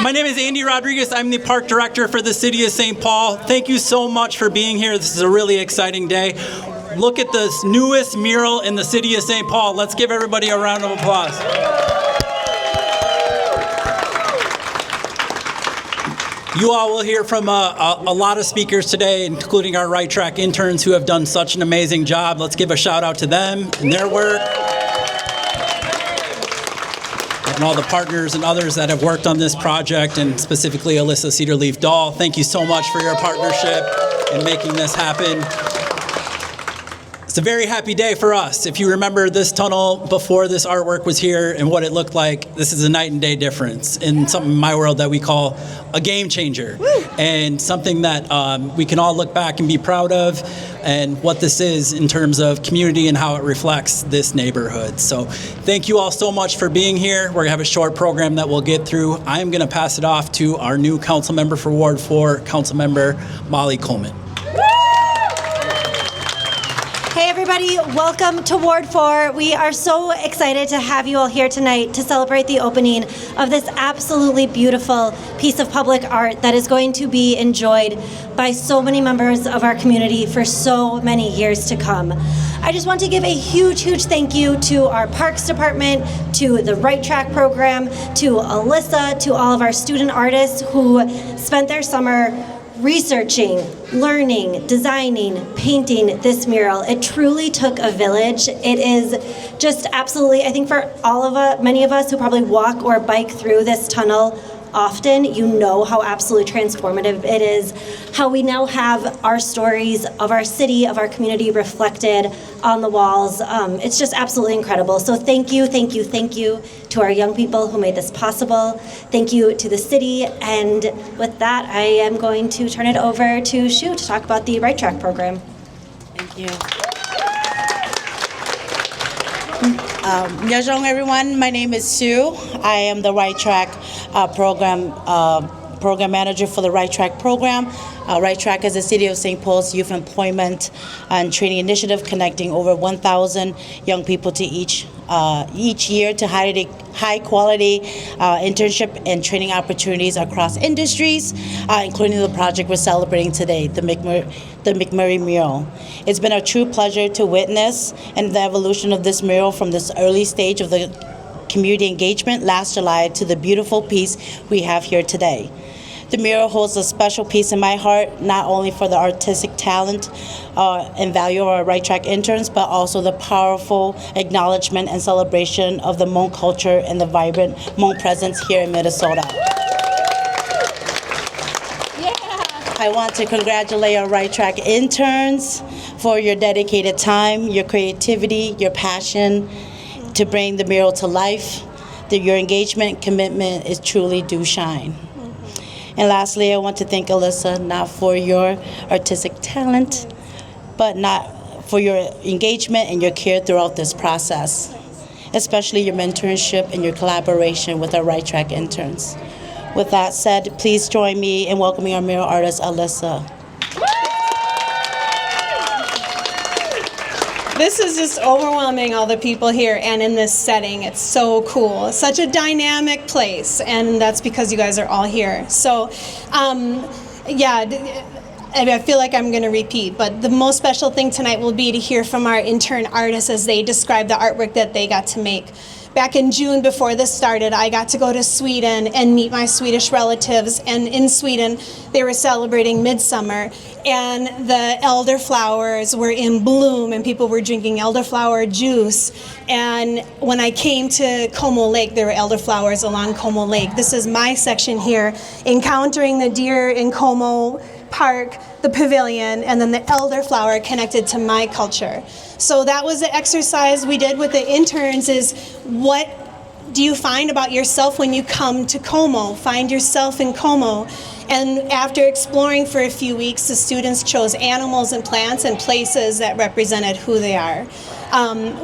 My name is Andy Rodriguez. I'm the park director for the city of St. Paul. Thank you so much for being here. This is a really exciting day. Look at the newest mural in the city of St. Paul. Let's give everybody a round of applause. You all will hear from a lot of speakers today, including our Right Track interns who have done such an amazing job. Let's give a shout out to them and their work. And all the partners and others that have worked on this project, and specifically Elissa Cedarleaf Dahl. Thank you so much for your partnership in making this happen. It's a very happy day for us. If you remember this tunnel before this artwork was here and what it looked like, this is a night and day difference in something in my world that we call a game changer. Woo! And something that we can all look back and be proud of, and what this is in terms of community and how it reflects this neighborhood. So thank you all so much for being here. We're gonna have a short program that we'll get through. I'm gonna pass it off to our new council member for Ward 4, Council Member Molly Coleman. Hey everybody, welcome to Ward 4. We are so excited to have you all here tonight to celebrate the opening of this absolutely beautiful piece of public art that is going to be enjoyed by so many members of our community for so many years to come. I just want to give a huge thank you to our Parks Department, to the Right Track program, to Elissa, to all of our student artists who spent their summer researching, learning, designing, painting this mural. It truly took a village. It is just absolutely, I think for all of us, many of us who probably walk or bike through this tunnel often, you know how absolutely transformative it is, how we now have our stories of our city, of our community reflected on the walls. It's just absolutely incredible. So thank you to our young people who made this possible. Thank you to the city. And with that, I am going to turn it over to Shu to talk about the Right Track program. Thank you. Yajong everyone, my name is Sue. I am the Right Track program manager for the Right Track program. Right Track is the City of St. Paul's youth employment and training initiative, connecting over 1,000 young people to each year to high quality internship and training opportunities across industries, including the project we're celebrating today, the McMurray mural. It's been a true pleasure to witness and the evolution of this mural from this early stage of the community engagement last July to the beautiful piece we have here today. The mural holds a special piece in my heart, not only for the artistic talent and value of our Right Track interns, but also the powerful acknowledgement and celebration of the Hmong culture and the vibrant Hmong presence here in Minnesota. I want to congratulate our Right Track interns for your dedicated time, your creativity, your passion to bring the mural to life. Your engagement, commitment is truly do shine. And lastly, I want to thank Elissa, not for your artistic talent, but not for your engagement and your care throughout this process, especially your mentorship and your collaboration with our Right Track interns. With that said, please join me in welcoming our mural artist, Elissa. This is just overwhelming, all the people here and in this setting. It's so cool. It's such a dynamic place, and that's because you guys are all here. So, I feel like I'm going to repeat, but the most special thing tonight will be to hear from our intern artists as they describe the artwork that they got to make. Back in June, before this started, I got to go to Sweden and meet my Swedish relatives, and in Sweden they were celebrating midsummer, and the elderflowers were in bloom and people were drinking elderflower juice. And when I came to Como Lake, there were elderflowers along Como Lake. This is my section here, encountering the deer in Como Park, the pavilion, and then the elderflower connected to my culture. So that was the exercise we did with the interns, is what do you find about yourself when you come to Como? Find yourself in Como. And after exploring for a few weeks, the students chose animals and plants and places that represented who they are.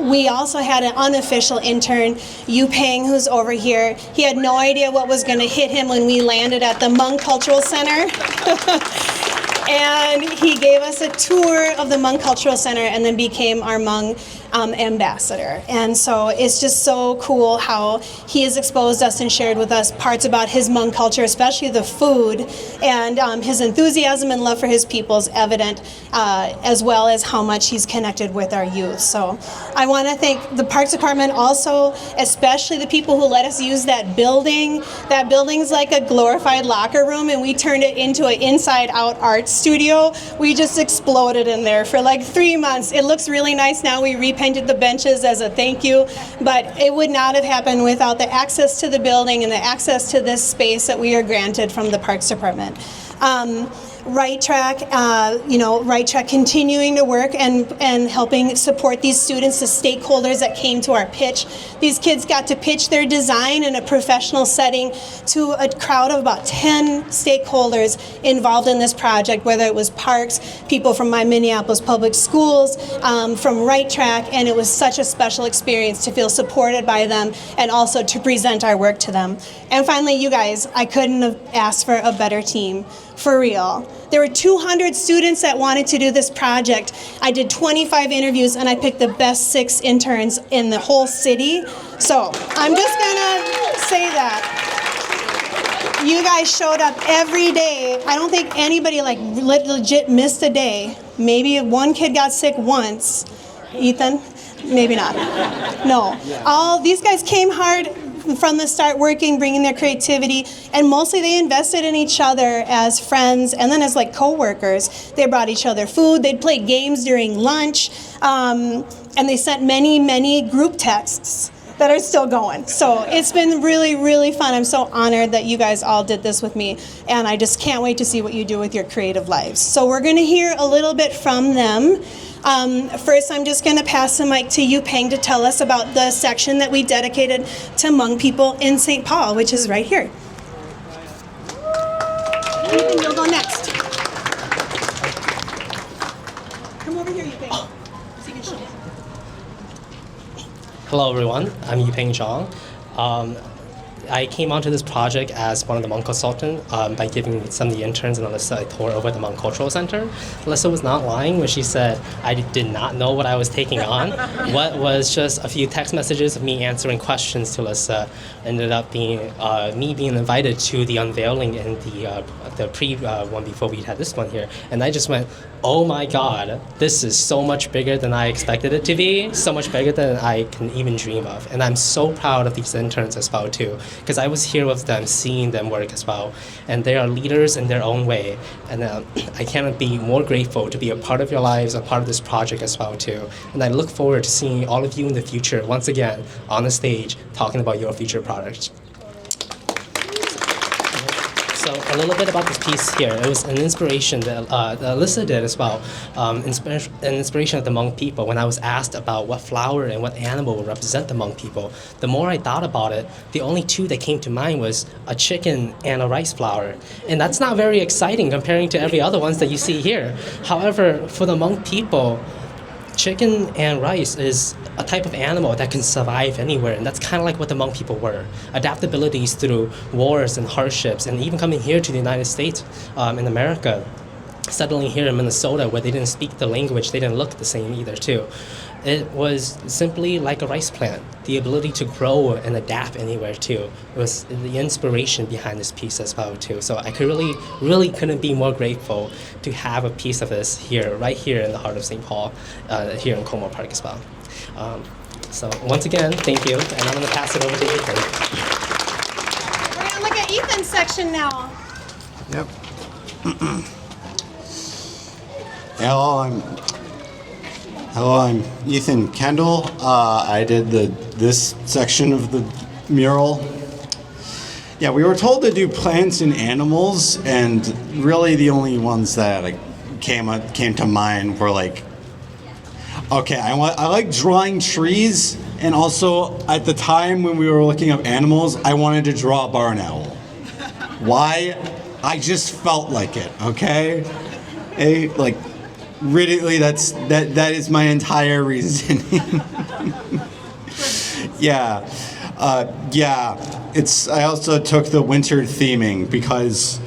We also had an unofficial intern, Yue Pheng, who's over here. He had no idea what was going to hit him when we landed at the Hmong Cultural Center. And he gave us a tour of the Hmong Cultural Center and then became our Hmong ambassador. And so it's just so cool how he has exposed us and shared with us parts about his Hmong culture, especially the food, and his enthusiasm and love for his people is evident, as well as how much he's connected with our youth. So I want to thank the Parks Department also, especially the people who let us use that building. That building's like a glorified locker room, and we turned it into an inside-out art studio. We just exploded in there for like 3 months. It looks really nice now. We repainted the benches as a thank you, but it would not have happened without the access to the building and the access to this space that we are granted from the Parks Department. Right Track, Right Track continuing to work and helping support these students, the stakeholders that came to our pitch. These kids got to pitch their design in a professional setting to a crowd of about 10 stakeholders involved in this project, whether it was parks, people from my Minneapolis public schools, from Right Track, and it was such a special experience to feel supported by them and also to present our work to them. And finally, you guys, I couldn't have asked for a better team. For real. There were 200 students that wanted to do this project. I did 25 interviews and I picked the best 6 interns in the whole city. So I'm just gonna say that. You guys showed up every day. I don't think anybody legit missed a day. Maybe one kid got sick once. Ethan? Maybe not. No. All these guys came hard from the start, working, bringing their creativity, and mostly they invested in each other as friends and then as like co-workers. They brought each other food, they'd play games during lunch, and they sent many group texts that are still going. So it's been really fun. I'm so honored that you guys all did this with me, and I just can't wait to see what you do with your creative lives. So we're gonna hear a little bit from them. First, I'm just going to pass the mic to Yue Pheng to tell us about the section that we dedicated to Hmong people in St. Paul, which is right here. Ethan, you'll go next. Come over here, Yue Pheng, so you can show. Hello, everyone. I'm Yue Pheng Xiong. I came onto this project as one of the Hmong consultants by giving some of the interns and Elissa a tour over the Hmong Cultural Center. Elissa was not lying when she said I did not know what I was taking on. What was just a few text messages of me answering questions to Elissa ended up being me being invited to the unveiling in the pre one before we had this one here. And I just went, oh my God, this is so much bigger than I expected it to be, so much bigger than I can even dream of. And I'm so proud of these interns as well too, because I was here with them, seeing them work as well. And they are leaders in their own way. And I cannot be more grateful to be a part of your lives, a part of this project as well too. And I look forward to seeing all of you in the future, once again, on the stage, talking about your future products. So a little bit about this piece here. It was an inspiration that Elissa did as well, an inspiration of the Hmong people. When I was asked about what flower and what animal would represent the Hmong people, the more I thought about it, the only 2 that came to mind was a chicken and a rice flower. And that's not very exciting comparing to every other ones that you see here. However, for the Hmong people, chicken and rice is a type of animal that can survive anywhere, and that's kind of like what the Hmong people were. Adaptabilities through wars and hardships, and even coming here to the United States, in America, settling here in Minnesota where they didn't speak the language, they didn't look the same either too. It was simply like a rice plant, the ability to grow and adapt anywhere too. It was the inspiration behind this piece as well too. So I could really couldn't be more grateful to have a piece of this here, right here in the heart of St. Paul, here in Como Park as well. So once again, thank you, and I'm going to pass it over to Ethan. We're going to look at Ethan's section now. Yep. Hello, I'm Ethan Kendall. I did this section of the mural. Yeah, we were told to do plants and animals, and really the only ones that came to mind were okay, I like drawing trees, and also at the time when we were looking up animals, I wanted to draw a barn owl. Why? I just felt like it. Okay, really, that is my entire reasoning. Yeah. I also took the winter theming because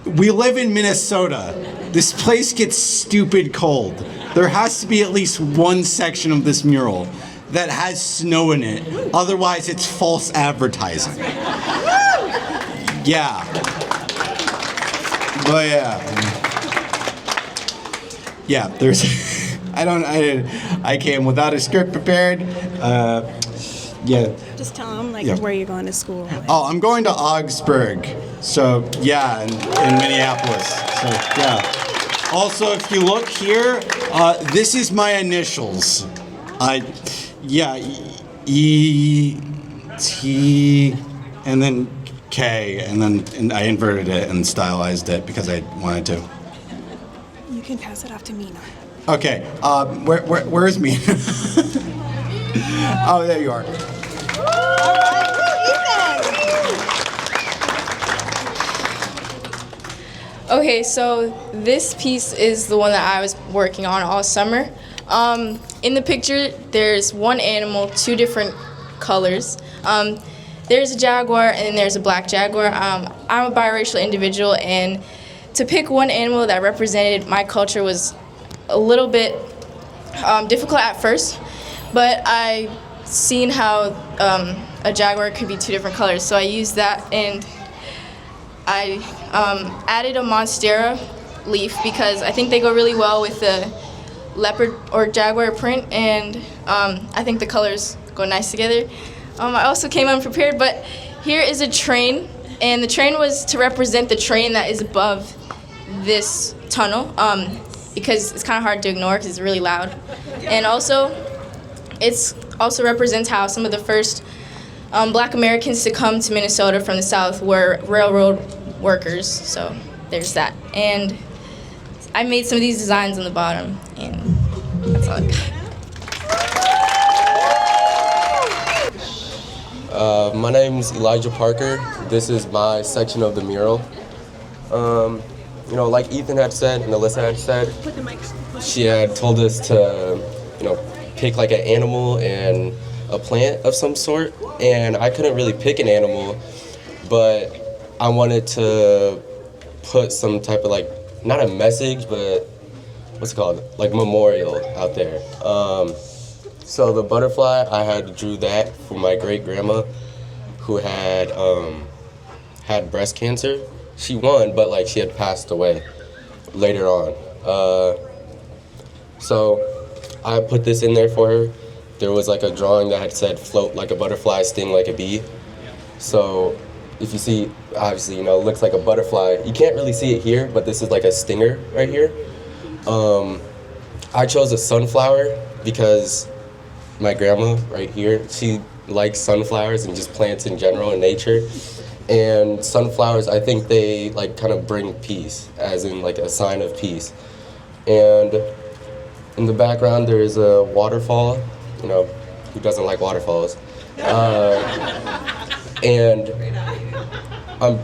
we live in Minnesota. This place gets stupid cold. there has to be at least one section of this mural that has snow in it. Otherwise, it's false advertising. Yeah. But yeah, there's. I came without a script prepared. Yeah. Just tell them Yeah. where you're going to school. Oh, I'm going to Augsburg. So yeah, in Minneapolis. So yeah. Also, if you look here, this is my initials. Yeah, E, T, and then K, and I inverted it and stylized it because I wanted to. You can pass it off to Meenah. Okay, where is me? Oh, there you are. Okay, so this piece is the one that I was working on all summer. In the picture, there's one animal, two different colors. There's a jaguar and then there's a black jaguar. I'm a biracial individual, and to pick one animal that represented my culture was a little bit difficult at first, but I seen how a jaguar could be two different colors, so I used that, and I added a monstera leaf because I think they go really well with the leopard or jaguar print, and I think the colors go nice together. I also came unprepared, but here is a train, and the train was to represent the train that is above this tunnel, because it's kind of hard to ignore because it's really loud. And also, it's also represents how some of the first Black Americans to come to Minnesota from the South were railroad workers, so there's that. And I made some of these designs on the bottom, and that's all I got. My name's Elijah Parker. This is my section of the mural. You know, like Ethan had said and Elissa had said, she had told us to, you know, pick like an animal and a plant of some sort, and I couldn't really pick an animal, but I wanted to put some type of like, not a message, but what's it called, like memorial out there. So the butterfly, I had drew that for my great grandma who had had breast cancer. She won, but like she had passed away later on. So I put this in there for her. There was like a drawing that had said float like a butterfly, sting like a bee. So if you see, obviously, you know, it looks like a butterfly. You can't really see it here, but this is like a stinger right here. I chose a sunflower because my grandma right here, she likes sunflowers and just plants in general in nature. And sunflowers, I think they like kind of bring peace, as in like a sign of peace. And in the background there is a waterfall. You know, who doesn't like waterfalls? And I'm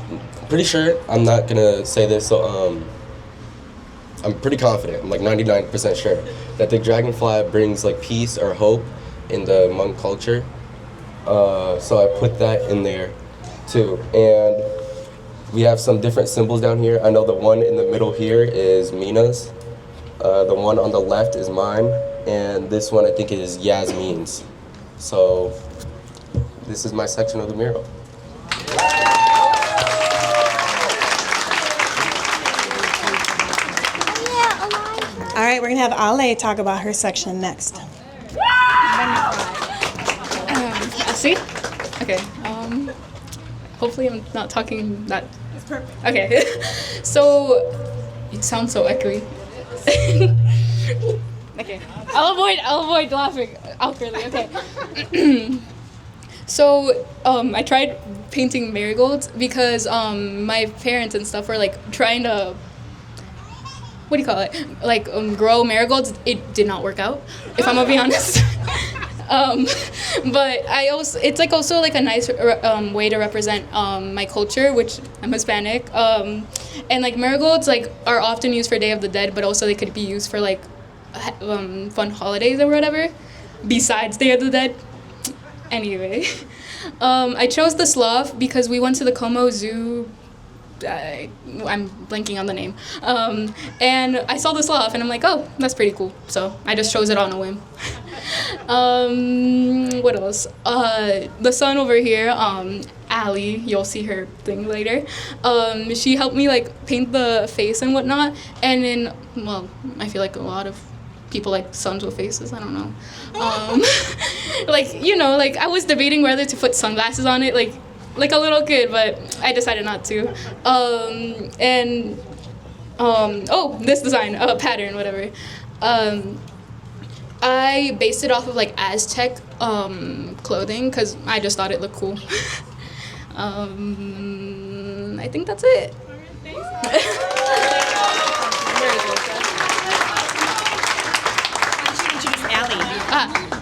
pretty sure, I'm not gonna say this, so I'm pretty confident, I'm like 99% sure, that the dragonfly brings like peace or hope in the Hmong culture. So I put that in there too. And we have some different symbols down here. I know the one in the middle here is Meenah's. The one on the left is mine. And this one I think is Yasmeen's. So this is my section of the mural. All right, we're gonna have Alli talk about her section next. See? Okay. Hopefully I'm not talking that. It's perfect. Okay. So it sounds so echoey. Okay. I'll avoid laughing awkwardly. Okay. So I tried painting marigolds because my parents and stuff were like trying to, what do you call it? Like grow marigolds. It did not work out, if I'm gonna be honest. But it's like also like a nice way to represent my culture, which I'm Hispanic. And like marigolds like are often used for Day of the Dead, but also they could be used for like fun holidays or whatever, besides Day of the Dead. Anyway, I chose the sloth because we went to the Como Zoo I'm blanking on the name. And I saw this off, and I'm like, oh, that's pretty cool. So I just chose it on a whim. What else? The son over here, Alli, you'll see her thing later. She helped me like paint the face and whatnot. And then, well, I feel like a lot of people like sons with faces. I don't know. Like, you know, like I was debating whether to put sunglasses on it, like a little kid, but I decided not to. Oh, this design, pattern, whatever. I based it off of like Aztec clothing because I just thought it looked cool. I think that's it.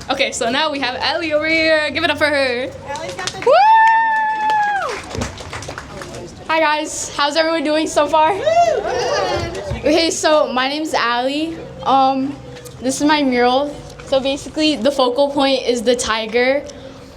Okay, so now we have Alli over here. Give it up for her. Woo! Hi guys, how's everyone doing so far? Okay, so my name's Alli. This is my mural. So basically, the focal point is the tiger.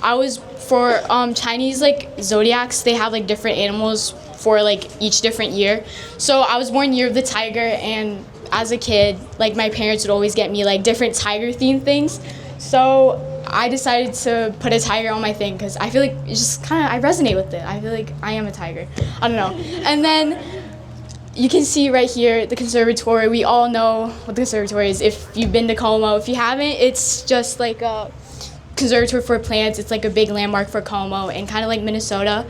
I was for Chinese like zodiacs. They have like different animals for like each different year. So I was born year of the tiger, and as a kid, like my parents would always get me like different tiger themed things. So I decided to put a tiger on my thing because I feel like it's just kind of, I resonate with it. I feel like I am a tiger. I don't know. And then you can see right here the conservatory. We all know what the conservatory is if you've been to Como. If you haven't, it's just like a conservatory for plants. It's like a big landmark for Como and kind of like Minnesota.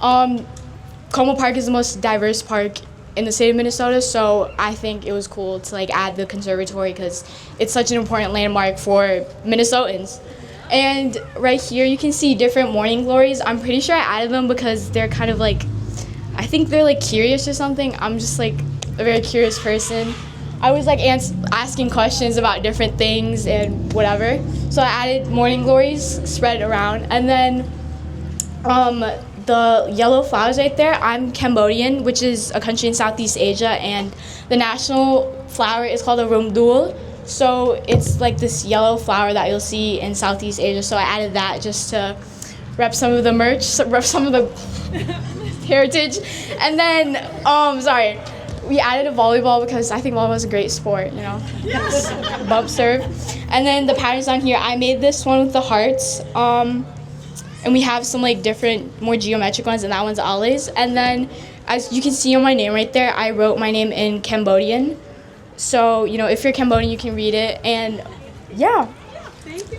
Como Park is the most diverse park in the state of Minnesota, so I think it was cool to like add the conservatory because it's such an important landmark for Minnesotans. And right here you can see different morning glories. I'm pretty sure I added them because they're kind of like, I think they're like curious or something. I'm just like a very curious person. I was like asking questions about different things and whatever. So I added morning glories spread around. And then the yellow flowers right there, I'm Cambodian, which is a country in Southeast Asia, and the national flower is called a rumdul. So it's like this yellow flower that you'll see in Southeast Asia. So I added that just to rep some of the merch, rep some of the heritage. And then, we added a volleyball because I think volleyball is a great sport, you know, bump serve. And then the patterns on here, I made this one with the hearts. And we have some like different, more geometric ones, and that one's Alli's. And then, as you can see on my name right there, I wrote my name in Cambodian. So, you know, if you're Cambodian, you can read it. And yeah. Thank you.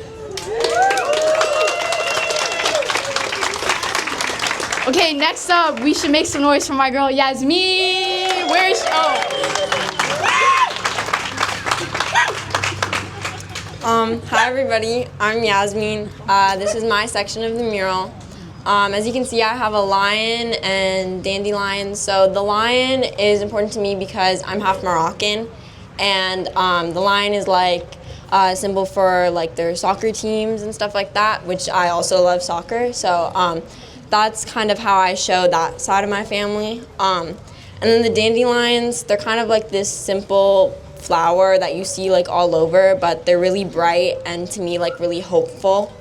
Okay, next up, we should make some noise for my girl Yasmeen. Where is she? Hi everybody, I'm Yasmeen. This is my section of the mural. As you can see, I have a lion and dandelions. So the lion is important to me because I'm half Moroccan, and the lion is like a symbol for like their soccer teams and stuff like that, which I also love soccer. So that's kind of how I show that side of my family. And then the dandelions, they're kind of like this simple flower that you see like all over, but they're really bright and to me like really hopeful,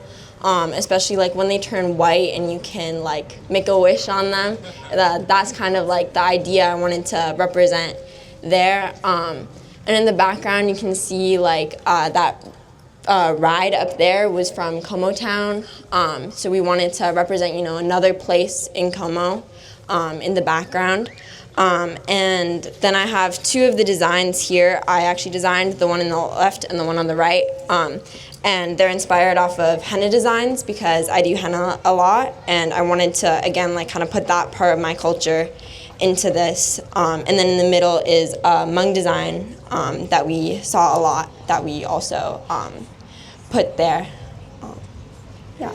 especially like when they turn white and you can like make a wish on them. That's kind of like the idea I wanted to represent there. And in the background you can see like that ride up there was from Como Town, so we wanted to represent, you know, another place in Como in the background. And then I have two of the designs here. I actually designed the one on the left and the one on the right. And they're inspired off of henna designs because I do henna a lot, and I wanted to, again, like kind of put that part of my culture into this. And then in the middle is a Hmong design that we saw a lot that we also put there. Yeah.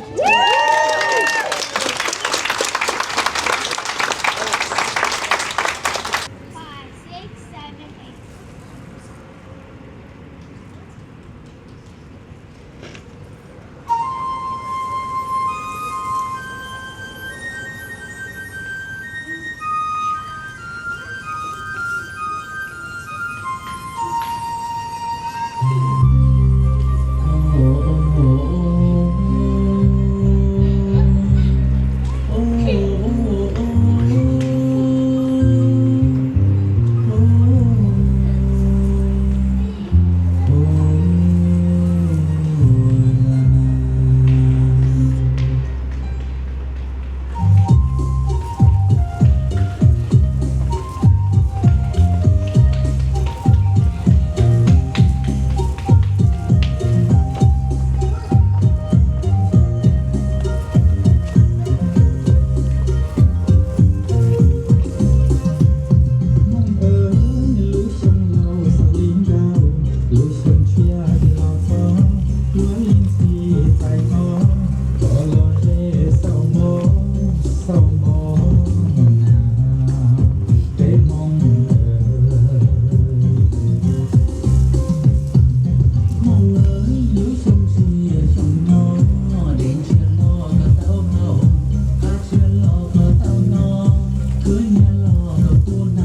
ตัว